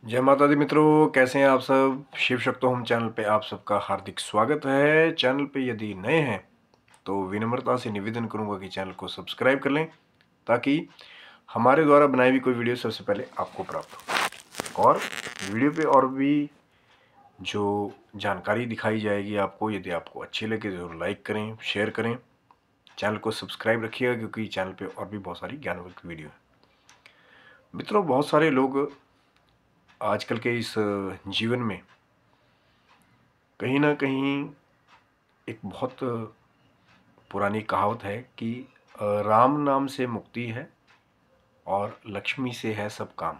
जय माता दी मित्रों, कैसे हैं आप सब। शिव शक्तो होम चैनल पे आप सबका हार्दिक स्वागत है। चैनल पे यदि नए हैं तो विनम्रता से निवेदन करूंगा कि चैनल को सब्सक्राइब कर लें ताकि हमारे द्वारा बनाई हुई कोई वीडियो सबसे पहले आपको प्राप्त हो। और वीडियो पे और भी जो जानकारी दिखाई जाएगी आपको, यदि आपको अच्छी लगे तो लाइक करें, शेयर करें, चैनल को सब्सक्राइब रखिएगा क्योंकि चैनल पर और भी बहुत सारी ज्ञानवर्धक वीडियो है। मित्रों, बहुत सारे लोग आजकल के इस जीवन में कहीं ना कहीं एक बहुत पुरानी कहावत है कि राम नाम से मुक्ति है और लक्ष्मी से है सब काम।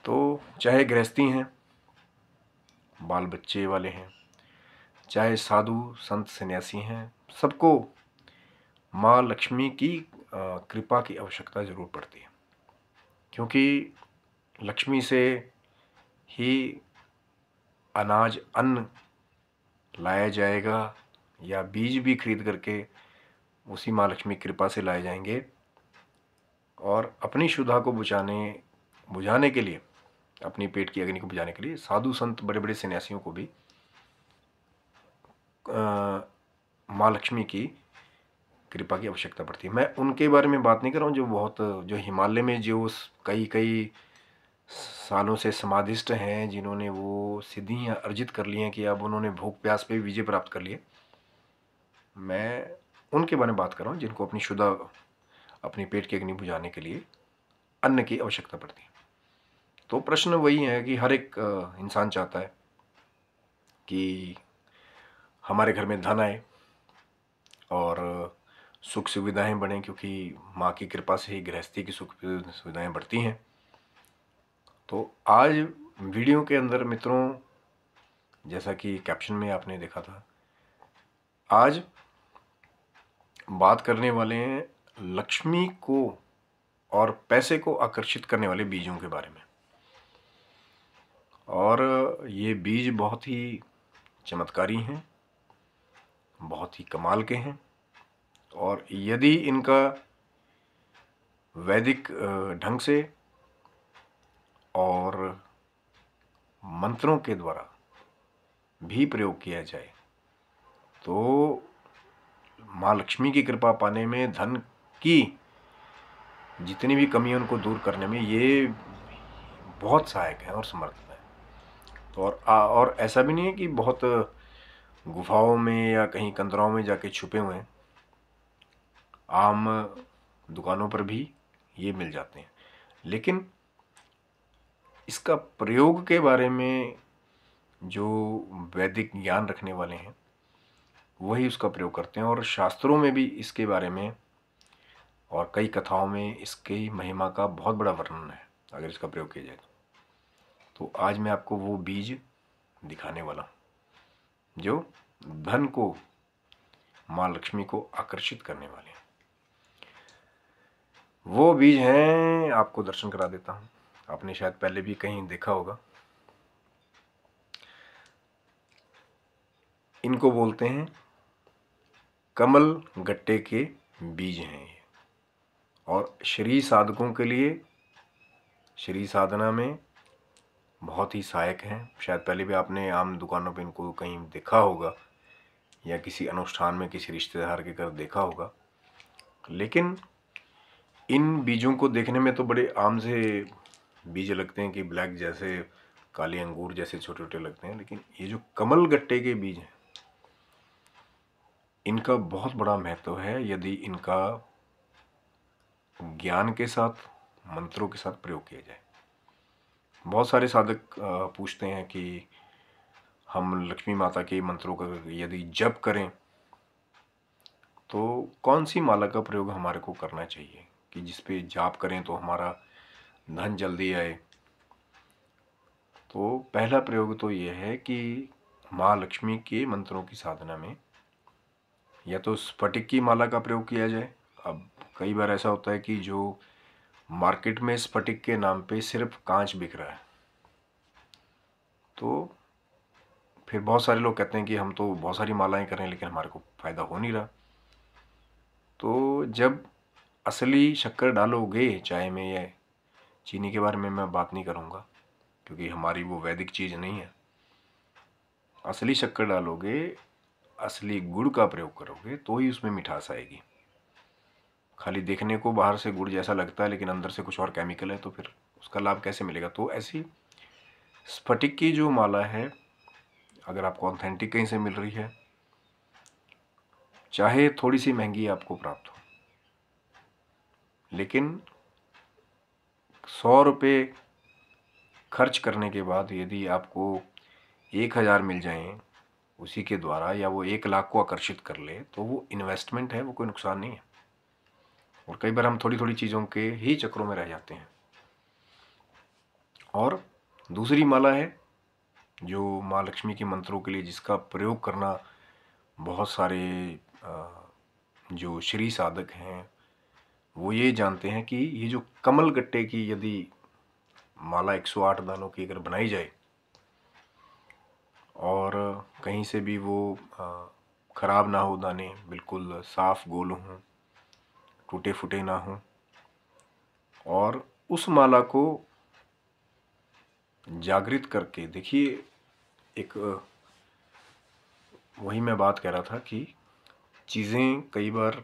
तो चाहे गृहस्थी हैं, बाल बच्चे वाले हैं, चाहे साधु संत सन्यासी हैं, सबको माँ लक्ष्मी की कृपा की आवश्यकता ज़रूर पड़ती है, क्योंकि लक्ष्मी से ही अनाज अन्न लाया जाएगा या बीज भी खरीद करके उसी माँ लक्ष्मी की कृपा से लाए जाएंगे। और अपनी क्षुधा को बुझाने के लिए, अपनी पेट की अग्नि को बुझाने के लिए साधु संत बड़े बड़े सन्यासियों को भी माँ लक्ष्मी की कृपा की आवश्यकता पड़ती है। मैं उनके बारे में बात नहीं कर रहा हूँ जो हिमालय में जो कई कई सालों से समाधिष्ट हैं, जिन्होंने वो सिद्धियाँ अर्जित कर ली हैं कि अब उन्होंने भूख प्यास पे विजय प्राप्त कर लिए। मैं उनके बारे में बात कर रहा हूँ जिनको अपनी क्षुधा, अपनी पेट की अग्नि बुझाने के लिए अन्न की आवश्यकता पड़ती है। तो प्रश्न वही है कि हर एक इंसान चाहता है कि हमारे घर में धन आए और सुख सुविधाएं बढ़ें, क्योंकि माँ की कृपा से ही गृहस्थी की सुख सुविधाएं बढ़ती हैं। तो आज वीडियो के अंदर मित्रों, जैसा कि कैप्शन में आपने देखा था, आज बात करने वाले हैं लक्ष्मी को और पैसे को आकर्षित करने वाले बीजों के बारे में। और ये बीज बहुत ही चमत्कारी हैं, बहुत ही कमाल के हैं, और यदि इनका वैदिक ढंग से और मंत्रों के द्वारा भी प्रयोग किया जाए तो माँ लक्ष्मी की कृपा पाने में, धन की जितनी भी कमी है उनको दूर करने में ये बहुत सहायक है और समर्थ है। तो और ऐसा भी नहीं है कि बहुत गुफाओं में या कहीं कंदराओं में जाके छुपे हुए हैं, आम दुकानों पर भी ये मिल जाते हैं। लेकिन इसका प्रयोग के बारे में जो वैदिक ज्ञान रखने वाले हैं वही उसका प्रयोग करते हैं, और शास्त्रों में भी इसके बारे में और कई कथाओं में इसकी महिमा का बहुत बड़ा वर्णन है अगर इसका प्रयोग किया जाए तो आज मैं आपको वो बीज दिखाने वाला हूँ जो धन को, माँ लक्ष्मी को आकर्षित करने वाले हैं। वो बीज हैं, आपको दर्शन करा देता हूँ। आपने शायद पहले भी कहीं देखा होगा। इनको बोलते हैं कमल गट्टे के बीज हैं ये, और श्री साधकों के लिए श्री साधना में बहुत ही सहायक हैं। शायद पहले भी आपने आम दुकानों पे इनको कहीं देखा होगा या किसी अनुष्ठान में किसी रिश्तेदार के घर देखा होगा। लेकिन इन बीजों को देखने में तो बड़े आम से बीज लगते हैं कि ब्लैक जैसे, काले अंगूर जैसे छोटे छोटे लगते हैं, लेकिन ये जो कमल गट्टे के बीज हैं इनका बहुत बड़ा महत्व है यदि इनका ज्ञान के साथ, मंत्रों के साथ प्रयोग किया जाए। बहुत सारे साधक पूछते हैं कि हम लक्ष्मी माता के मंत्रों का यदि जप करें तो कौन सी माला का प्रयोग हमारे को करना चाहिए कि जिस पे जाप करें तो हमारा धन जल्दी आए। तो पहला प्रयोग तो ये है कि माँ लक्ष्मी के मंत्रों की साधना में या तो स्फटिक की माला का प्रयोग किया जाए। अब कई बार ऐसा होता है कि जो मार्केट में स्फटिक के नाम पे सिर्फ कांच बिक रहा है, तो फिर बहुत सारे लोग कहते हैं कि हम तो बहुत सारी मालाएं कर रहे हैं लेकिन हमारे को फ़ायदा हो नहीं रहा। तो जब असली शक्कर डालोगे चाय में या चीनी के बारे में मैं बात नहीं करूँगा क्योंकि हमारी वो वैदिक चीज़ नहीं है। असली शक्कर डालोगे, असली गुड़ का प्रयोग करोगे तो ही उसमें मिठास आएगी। खाली देखने को बाहर से गुड़ जैसा लगता है लेकिन अंदर से कुछ और केमिकल है, तो फिर उसका लाभ कैसे मिलेगा। तो ऐसी स्फटिक की जो माला है, अगर आपको ऑथेंटिक कहीं से मिल रही है, चाहे थोड़ी सी महंगी आपको प्राप्त हो, लेकिन 100 रुपये खर्च करने के बाद यदि आपको 1000 मिल जाएं उसी के द्वारा, या वो 1 लाख को आकर्षित कर ले, तो वो इन्वेस्टमेंट है, वो कोई नुकसान नहीं है। और कई बार हम थोड़ी थोड़ी चीज़ों के ही चक्रों में रह जाते हैं। और दूसरी माला है जो माँ लक्ष्मी के मंत्रों के लिए, जिसका प्रयोग करना बहुत सारे जो श्री साधक हैं वो ये जानते हैं कि ये जो कमल गट्टे की यदि माला 108 दानों की अगर बनाई जाए और कहीं से भी वो खराब ना हो, दाने बिल्कुल साफ गोल हों, टूटे फूटे ना हों, और उस माला को जागृत करके देखिए, एक वही मैं बात कह रहा था कि चीज़ें कई बार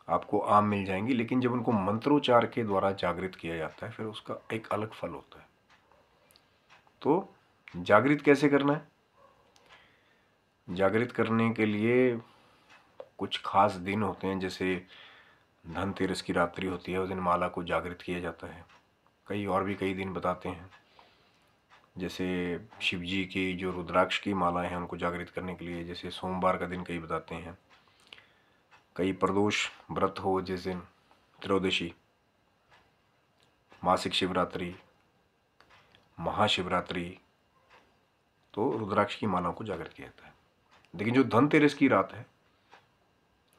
आपको आम मिल जाएंगी, लेकिन जब उनको मंत्रोच्चार के द्वारा जागृत किया जाता है फिर उसका एक अलग फल होता है। तो जागृत कैसे करना है? जागृत करने के लिए कुछ खास दिन होते हैं, जैसे धनतेरस की रात्रि होती है, उस दिन माला को जागृत किया जाता है। कई और भी कई दिन बताते हैं, जैसे शिव जी की जो रुद्राक्ष की मालाएं हैं उनको जागृत करने के लिए, जैसे सोमवार का दिन कई बताते हैं। कई प्रदोष व्रत हो जिस दिन, त्रयोदशी, मासिक शिवरात्रि, महाशिवरात्रि, तो रुद्राक्ष की मालाओं को जागृत किया जाता है। लेकिन जो धनतेरस की रात है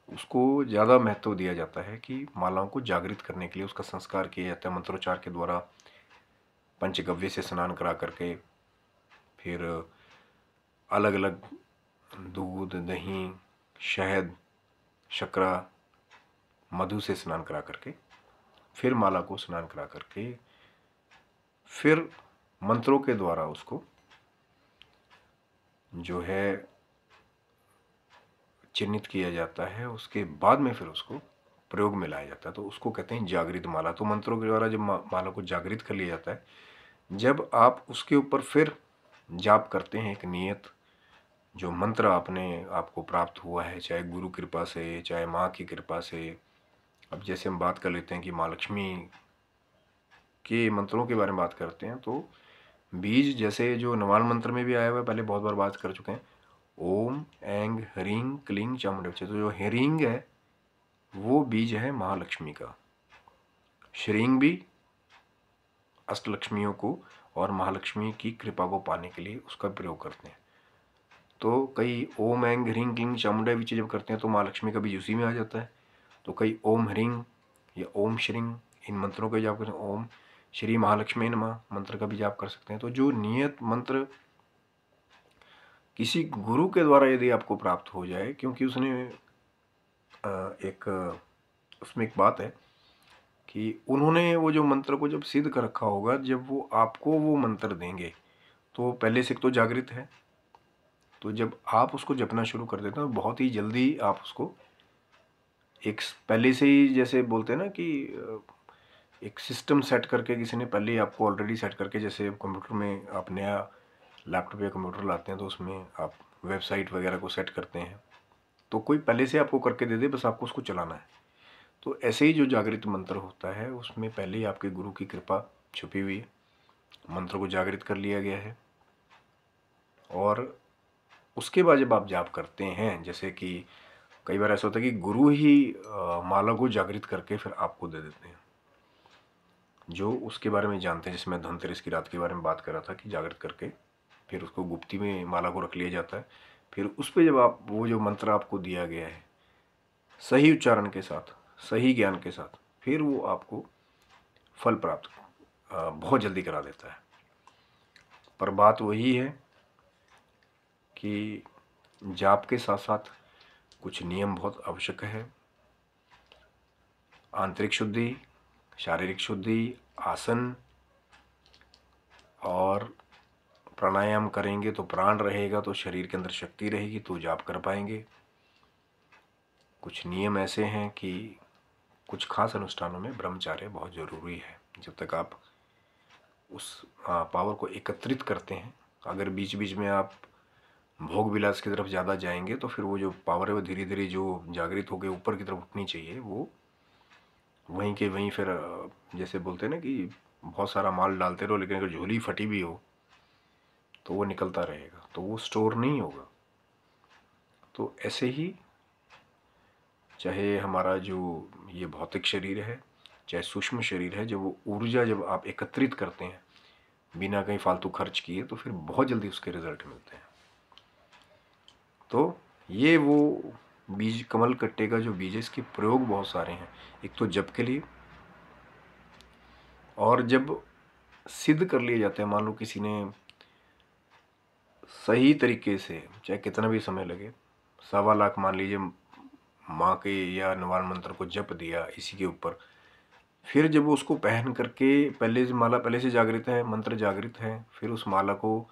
उसको ज़्यादा महत्व दिया जाता है कि मालाओं को जागृत करने के लिए उसका संस्कार किया जाता है मंत्रोच्चार के द्वारा, पंचगव्य से स्नान करा करके, फिर अलग अलग दूध, दही, शहद, शक्करा, मधु से स्नान करा करके, फिर माला को स्नान करा करके, फिर मंत्रों के द्वारा उसको जो है चिन्हित किया जाता है। उसके बाद में फिर उसको प्रयोग में लाया जाता है, तो उसको कहते हैं जागृत माला। तो मंत्रों के द्वारा जब माला को जागृत कर लिया जाता है, जब आप उसके ऊपर फिर जाप करते हैं एक नियत जो मंत्र आपने आपको प्राप्त हुआ है, चाहे गुरु कृपा से, चाहे माँ की कृपा से। अब जैसे हम बात कर लेते हैं कि माँ लक्ष्मी के मंत्रों के बारे में बात करते हैं, तो बीज जैसे जो नवान मंत्र में भी आया हुआ है, पहले बहुत बार बात कर चुके हैं, ओम ऐंग ह्रीं क्लीं चामुंडा। तो जो ह्रीं है वो बीज है महालक्ष्मी का। श्रीं भी अष्टलक्ष्मियों को और महालक्ष्मी की कृपा को पाने के लिए उसका प्रयोग करते हैं। तो कई ओम ऐंग ह्रीं क्लीं चामुंडा विचे जब करते हैं तो महालक्ष्मी का बीज उसी में आ जाता है। तो कई ओम ह्रीं या ओम श्रीं इन मंत्रों का जाप करते हैं। ओम श्री महालक्ष्मी नमः मंत्र का भी जाप कर सकते हैं। तो जो नियत मंत्र किसी गुरु के द्वारा यदि आपको प्राप्त हो जाए, क्योंकि उसने उसमें एक बात है कि उन्होंने वो जो मंत्र को जब सिद्ध कर रखा होगा, जब वो आपको वो मंत्र देंगे तो पहले से तो जागृत है, तो जब आप उसको जपना शुरू कर देते हैं तो बहुत ही जल्दी आप उसको एक पहले से ही, जैसे बोलते हैं ना कि एक सिस्टम सेट करके किसी ने पहले ही आपको ऑलरेडी सेट करके, जैसे कंप्यूटर में आप नया लैपटॉप या कंप्यूटर लाते हैं तो उसमें आप वेबसाइट वगैरह को सेट करते हैं, तो कोई पहले से आपको करके दे दे, बस आपको उसको चलाना है। तो ऐसे ही जो जागृत मंत्र होता है उसमें पहले ही आपके गुरु की कृपा छुपी हुई है, मंत्र को जागृत कर लिया गया है। और उसके बाद जब आप जाप करते हैं, जैसे कि कई बार ऐसा होता है कि गुरु ही माला को जागृत करके फिर आपको दे देते हैं, जो उसके बारे में जानते हैं। जैसे मैं धनतेरस की रात के बारे में बात कर रहा था कि जागृत करके फिर उसको गुप्ती में माला को रख लिया जाता है। फिर उस पर जब आप वो जो मंत्र आपको दिया गया है सही उच्चारण के साथ, सही ज्ञान के साथ, फिर वो आपको फल प्राप्त बहुत जल्दी करा देता है। पर बात वही है कि जाप के साथ साथ कुछ नियम बहुत आवश्यक है। आंतरिक शुद्धि, शारीरिक शुद्धि, आसन और प्राणायाम करेंगे तो प्राण रहेगा, तो शरीर के अंदर शक्ति रहेगी, तो जाप कर पाएंगे। कुछ नियम ऐसे हैं कि कुछ खास अनुष्ठानों में ब्रह्मचर्य बहुत ज़रूरी है। जब तक आप उस पावर को एकत्रित करते हैं, अगर बीच बीच में आप भोग विलास की तरफ ज़्यादा जाएंगे तो फिर वो जो पावर है वो धीरे धीरे जो जागृत होकर ऊपर की तरफ उठनी चाहिए, वो वहीं के वहीं फिर जैसे बोलते हैं ना कि बहुत सारा माल डालते रहो लेकिन अगर झोली फटी भी हो तो वो निकलता रहेगा, तो वो स्टोर नहीं होगा। तो ऐसे ही चाहे हमारा जो ये भौतिक शरीर है, चाहे सूक्ष्म शरीर है, जब वो ऊर्जा जब आप एकत्रित करते हैं बिना कहीं फालतू खर्च किए, तो फिर बहुत जल्दी उसके रिजल्ट मिलते हैं। तो ये वो बीज, कमल कट्टे का जो बीज है, इसके प्रयोग बहुत सारे हैं। एक तो जप के लिए, और जब सिद्ध कर लिए जाते हैं, मान लो किसी ने सही तरीके से, चाहे कितना भी समय लगे, 1.25 लाख मान लीजिए माँ के या नवान मंत्र को जप दिया इसी के ऊपर, फिर जब वो उसको पहन करके, पहले से माला पहले से जागृत है, मंत्र जागृत है, फिर उस माला को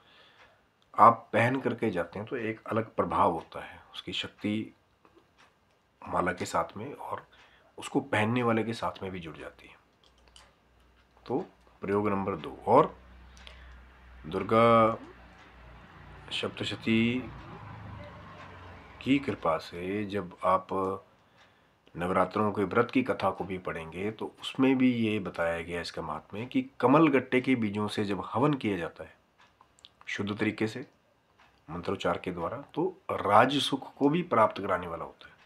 आप पहन करके जाते हैं तो एक अलग प्रभाव होता है, उसकी शक्ति माला के साथ में और उसको पहनने वाले के साथ में भी जुड़ जाती है। तो प्रयोग नंबर 2, और दुर्गा सप्तशती की कृपा से जब आप नवरात्रों के व्रत की कथा को भी पढ़ेंगे तो उसमें भी ये बताया गया इसका महात्म्य कि कमल गट्टे के बीजों से जब हवन किया जाता है शुद्ध तरीके से मंत्रोच्चार के द्वारा, तो राज सुख को भी प्राप्त कराने वाला होता है।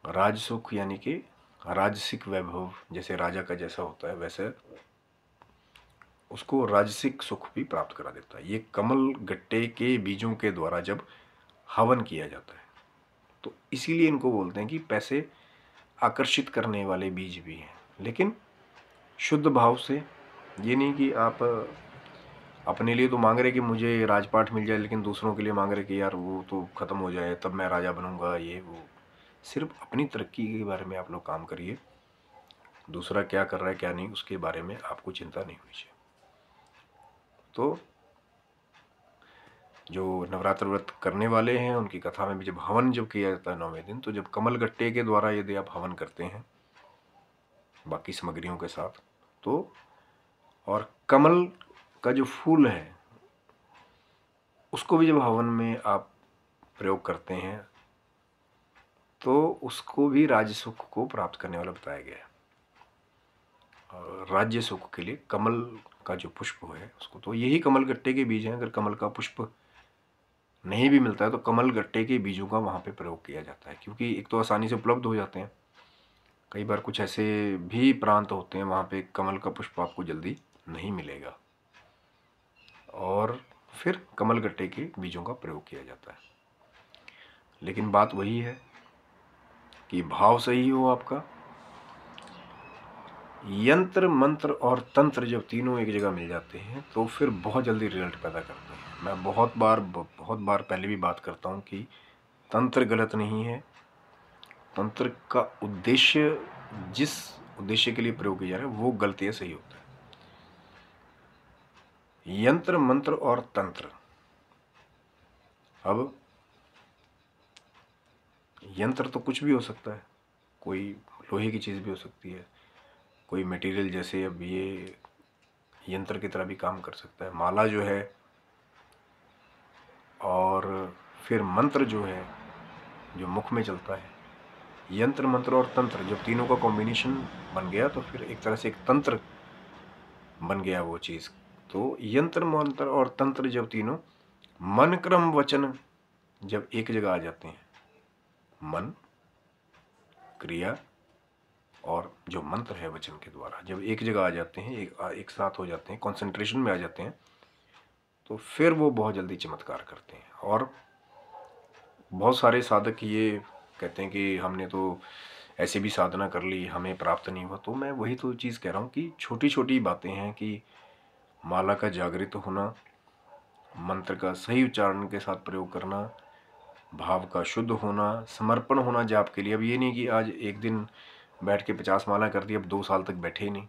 राज सुख यानी कि राजसिक वैभव, जैसे राजा का जैसा होता है वैसे उसको राजसिक सुख भी प्राप्त करा देता है। ये कमल गट्टे के बीजों के द्वारा जब हवन किया जाता है, तो इसीलिए इनको बोलते हैं कि पैसे आकर्षित करने वाले बीज भी हैं, लेकिन शुद्ध भाव से। ये नहीं कि आप अपने लिए तो मांग रहे कि मुझे राजपाट मिल जाए, लेकिन दूसरों के लिए मांग रहे कि यार वो तो ख़त्म हो जाए तब मैं राजा बनूंगा, ये वो। सिर्फ अपनी तरक्की के बारे में आप लोग काम करिए, दूसरा क्या कर रहा है क्या नहीं उसके बारे में आपको चिंता नहीं होनी चाहिए। तो जो नवरात्र व्रत करने वाले हैं उनकी कथा में भी जब हवन जब किया जाता है 9वें दिन, तो जब कमल गट्टे के द्वारा यदि आप हवन करते हैं बाकी सामग्रियों के साथ, तो और कमल का जो फूल है उसको भी जब हवन में आप प्रयोग करते हैं तो उसको भी राज्य सुख को प्राप्त करने वाला बताया गया है। और राज्य सुख के लिए कमल का जो पुष्प है उसको, तो यही कमल गट्टे के बीज हैं। अगर कमल का पुष्प नहीं भी मिलता है तो कमल गट्टे के बीजों का वहाँ पे प्रयोग किया जाता है, क्योंकि एक तो आसानी से उपलब्ध हो जाते हैं। कई बार कुछ ऐसे भी प्रांत होते हैं वहाँ पे कमल का पुष्प आपको जल्दी नहीं मिलेगा, और फिर कमल गट्टे के बीजों का प्रयोग किया जाता है। लेकिन बात वही है कि भाव सही हो आपका। यंत्र मंत्र और तंत्र जब तीनों एक जगह मिल जाते हैं तो फिर बहुत जल्दी रिजल्ट पैदा करते हैं। मैं बहुत बार पहले भी बात करता हूँ कि तंत्र गलत नहीं है। तंत्र का उद्देश्य, जिस उद्देश्य के लिए प्रयोग किया जा रहा है वो गलत या सही होता है। यंत्र मंत्र और तंत्र, अब यंत्र तो कुछ भी हो सकता है, कोई लोहे की चीज़ भी हो सकती है, कोई मटेरियल, जैसे अब ये यंत्र की तरह भी काम कर सकता है, माला जो है, और फिर मंत्र जो है जो मुख में चलता है। यंत्र मंत्र और तंत्र जब तीनों का कॉम्बिनेशन बन गया तो फिर एक तरह से एक तंत्र बन गया वो चीज़। तो यंत्र मंत्र और तंत्र जब तीनों मन क्रम वचन जब एक जगह आ जाते हैं, मन क्रिया और जो मंत्र है वचन के द्वारा जब एक जगह आ जाते हैं, एक साथ हो जाते हैं, कंसंट्रेशन में आ जाते हैं, तो फिर वो बहुत जल्दी चमत्कार करते हैं। और बहुत सारे साधक ये कहते हैं कि हमने तो ऐसे भी साधना कर ली, हमें प्राप्त नहीं हुआ। तो मैं वही तो चीज़ कह रहा हूँ कि छोटी छोटी बातें हैं कि माला का जागृत होना, मंत्र का सही उच्चारण के साथ प्रयोग करना, भाव का शुद्ध होना, समर्पण होना जाप के लिए। अब ये नहीं कि आज एक दिन बैठ के 50 माला कर दी, अब 2 साल तक बैठे ही नहीं।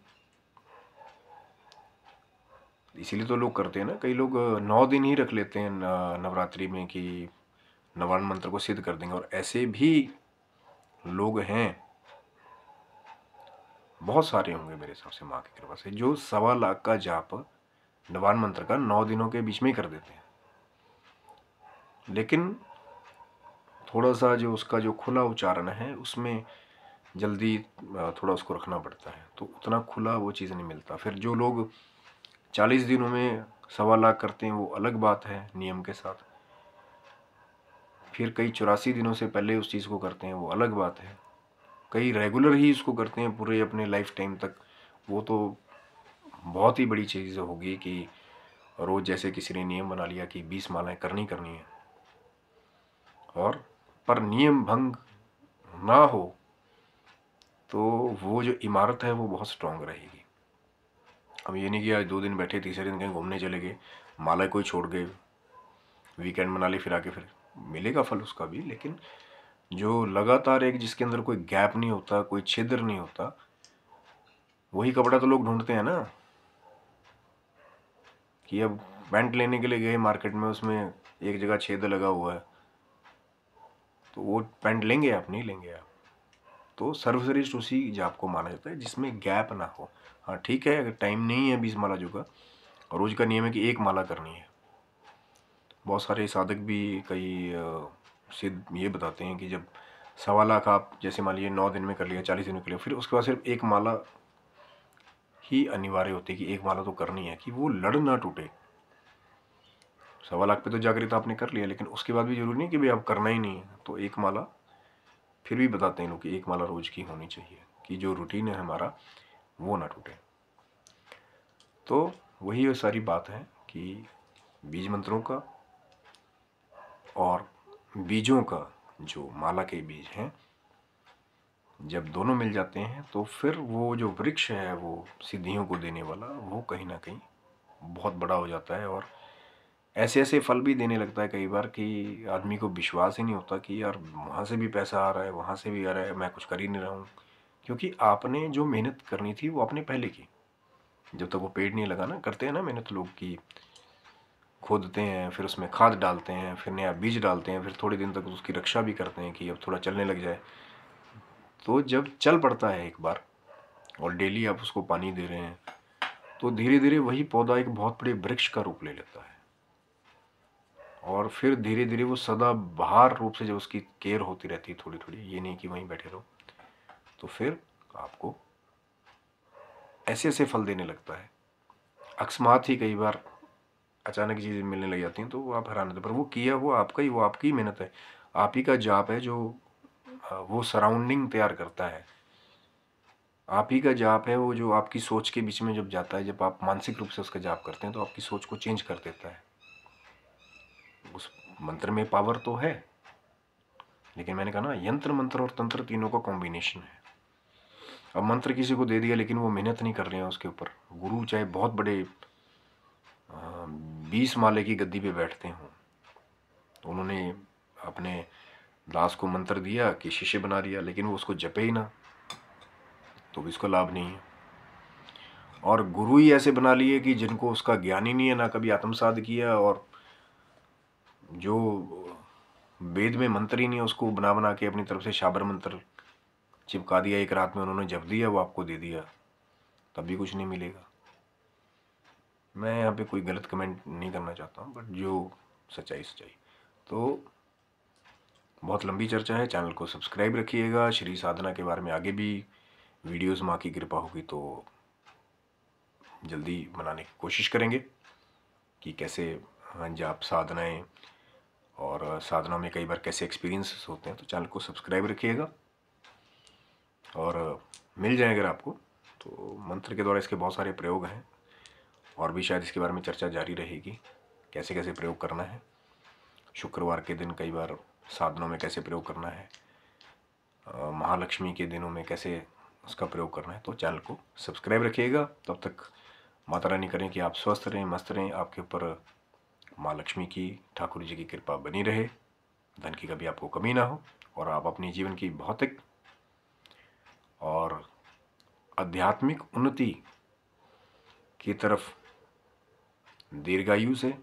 इसीलिए तो लोग करते हैं ना, कई लोग 9 दिन ही रख लेते हैं नवरात्रि में कि नवान मंत्र को सिद्ध कर देंगे। और ऐसे भी लोग हैं, बहुत सारे होंगे मेरे हिसाब से माँ की कृपा से, जो 1.25 लाख का जाप नवान मंत्र का 9 दिनों के बीच में ही कर देते हैं। लेकिन थोड़ा सा जो उसका जो खुला उच्चारण है उसमें जल्दी थोड़ा उसको रखना पड़ता है, तो उतना खुला वो चीज़ नहीं मिलता। फिर जो लोग 40 दिनों में 1.25 लाख करते हैं वो अलग बात है नियम के साथ। फिर कई 84 दिनों से पहले उस चीज़ को करते हैं, वो अलग बात है। कई रेगुलर ही इसको करते हैं पूरे अपने लाइफ टाइम तक, वो तो बहुत ही बड़ी चीज़ होगी कि रोज़ जैसे किसी ने नियम बना लिया कि 20 मालाएं करनी है, और पर नियम भंग ना हो तो वो जो इमारत है वो बहुत स्ट्रांग रहेगी। अब ये नहीं कि आज 2 दिन बैठे, तीसरे दिन कहीं घूमने चले गए, माला कोई छोड़ गए, वीकेंड मना ली, फिर आके फिर मिलेगा फल उसका भी। लेकिन जो लगातार एक, जिसके अंदर कोई गैप नहीं होता, कोई छिद्र नहीं होता, वही कपड़ा तो लोग ढूंढते हैं ना। कि अब पैंट लेने के लिए गए मार्केट में, उसमें एक जगह छेद लगा हुआ है, तो वो पैंट लेंगे आप? नहीं लेंगे आप। तो सर्वश्रेष्ठ उसी जाप को माना जाता है जिसमें गैप ना हो। हाँ ठीक है, अगर टाइम नहीं है 20 माला जो का, रोज का नियम है कि 1 माला करनी है। बहुत सारे साधक भी कई सिद्ध ये बताते हैं कि जब 1.25 लाख आप जैसे मान लीजिए 9 दिन में कर लिया, 40 दिन में कर लिया, फिर उसके बाद सिर्फ 1 माला ही अनिवार्य होती है कि 1 माला तो करनी है, कि वो लड़ ना टूटे। 1.25 लाख पे तो जागृत आपने कर लिया, लेकिन उसके बाद भी जरूरी नहीं कि भाई आप करना ही नहीं है, तो 1 माला फिर भी बताते हैं लोग कि 1 माला रोज की होनी चाहिए, कि जो रूटीन है हमारा वो ना टूटे। तो वही सारी बात है कि बीज मंत्रों का और बीजों का, जो माला के बीज हैं, जब दोनों मिल जाते हैं तो फिर वो जो वृक्ष है वो सिद्धियों को देने वाला, वो कहीं ना कहीं बहुत बड़ा हो जाता है। और ऐसे ऐसे फल भी देने लगता है कई बार कि आदमी को विश्वास ही नहीं होता कि यार वहाँ से भी पैसा आ रहा है, वहाँ से भी आ रहा है, मैं कुछ कर ही नहीं रहा हूँ। क्योंकि आपने जो मेहनत करनी थी वो आपने पहले की। जब तक वो पेड़ नहीं लगा ना, करते हैं ना मेहनत लोग की, खोदते हैं, फिर उसमें खाद डालते हैं, फिर नया बीज डालते हैं, फिर थोड़े दिन तक उसकी रक्षा भी करते हैं कि अब थोड़ा चलने लग जाए। तो जब चल पड़ता है एक बार और डेली आप उसको पानी दे रहे हैं, तो धीरे धीरे वही पौधा एक बहुत बड़े वृक्ष का रूप ले लेता है। और फिर धीरे धीरे वो सदा बहार रूप से जब उसकी केयर होती रहती है थोड़ी थोड़ी, ये नहीं कि वहीं बैठे रहो, तो फिर आपको ऐसे ऐसे फल देने लगता है। अकस्मात ही कई बार अचानक चीज़ें मिलने लग जाती हैं, तो वो आप हैरान होते हैं, पर वो किया हुआ आपका ही, वो आपकी मेहनत है, आप ही का जाप है जो वो सराउंडिंग तैयार करता है। आप ही का जाप है वो जो आपकी सोच के बीच में जब जाता है, जब आप मानसिक रूप से उसका जाप करते हैं तो आपकी सोच को चेंज कर देता है। उस मंत्र में पावर तो है, लेकिन मैंने कहा ना, यंत्र मंत्र और तंत्र तीनों का कॉम्बिनेशन है। अब मंत्र किसी को दे दिया लेकिन वो मेहनत नहीं कर रहे हैं उसके ऊपर, गुरु चाहे बहुत बड़े 20 माले की गद्दी पे बैठते हों, तो उन्होंने अपने दास को मंत्र दिया कि शिष्य बना लिया, लेकिन वो उसको जपे ही ना, तो भी इसका लाभ नहीं है। और गुरु ही ऐसे बना लिए कि जिनको उसका ज्ञान ही नहीं है, ना कभी आत्मसात किया, और जो वेद में मंत्र ही नहीं है उसको बना बना के अपनी तरफ से शाबर मंत्र चिपका दिया, एक रात में उन्होंने जप दिया, वो आपको दे दिया, तब भी कुछ नहीं मिलेगा। मैं यहाँ पे कोई गलत कमेंट नहीं करना चाहता हूँ, बट जो सच्चाई सच्चाई। तो बहुत लंबी चर्चा है, चैनल को सब्सक्राइब रखिएगा। श्री साधना के बारे में आगे भी वीडियोस, माँ की कृपा होगी तो जल्दी बनाने की कोशिश करेंगे कि कैसे जाप साधनाएं और साधना में कई बार कैसे एक्सपीरियंस होते हैं। तो चैनल को सब्सक्राइब रखिएगा, और मिल जाए अगर आपको तो मंत्र के द्वारा इसके बहुत सारे प्रयोग हैं, और भी शायद इसके बारे में चर्चा जारी रहेगी, कैसे कैसे प्रयोग करना है, शुक्रवार के दिन कई बार साधनों में कैसे प्रयोग करना है, महालक्ष्मी के दिनों में कैसे उसका प्रयोग करना है। तो चैनल को सब्सक्राइब रखिएगा। तब तक माता रानी करें कि आप स्वस्थ रहें, मस्त रहें, आपके ऊपर माँ लक्ष्मी की, ठाकुर जी की कृपा बनी रहे, धन की कभी आपको कमी ना हो, और आप अपने जीवन की भौतिक और आध्यात्मिक उन्नति की तरफ दीर्घायु से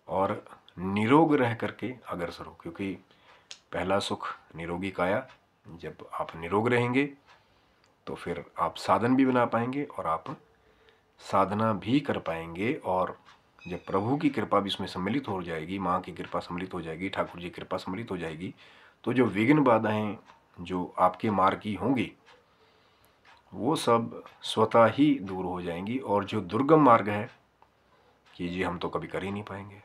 और निरोग रह करके अग्रसर हो, क्योंकि पहला सुख निरोगी काया। जब आप निरोग रहेंगे तो फिर आप साधन भी बना पाएंगे और आप साधना भी कर पाएंगे। और जब प्रभु की कृपा भी इसमें सम्मिलित हो जाएगी, माँ की कृपा सम्मिलित हो जाएगी, ठाकुर जी की कृपा सम्मिलित हो जाएगी, तो जो विघ्न बाधाएं जो आपके मार्ग की होंगी वो सब स्वतः ही दूर हो जाएंगी। और जो दुर्गम मार्ग है कि जी हम तो कभी कर ही नहीं पाएंगे,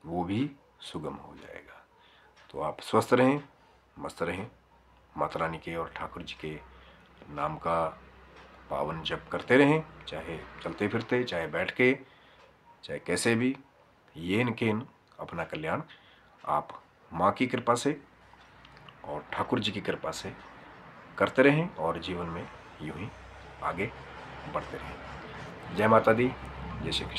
वो भी सुगम हो जाएगा। तो आप स्वस्थ रहें, मस्त रहें, माता रानी के और ठाकुर जी के नाम का पावन जप करते रहें, चाहे चलते फिरते, चाहे बैठ के, चाहे कैसे भी। येन केन अपना कल्याण आप माँ की कृपा से और ठाकुर जी की कृपा से करते रहें और जीवन में यूं ही आगे बढ़ते रहें। जय माता दी, जय श्री कृष्ण।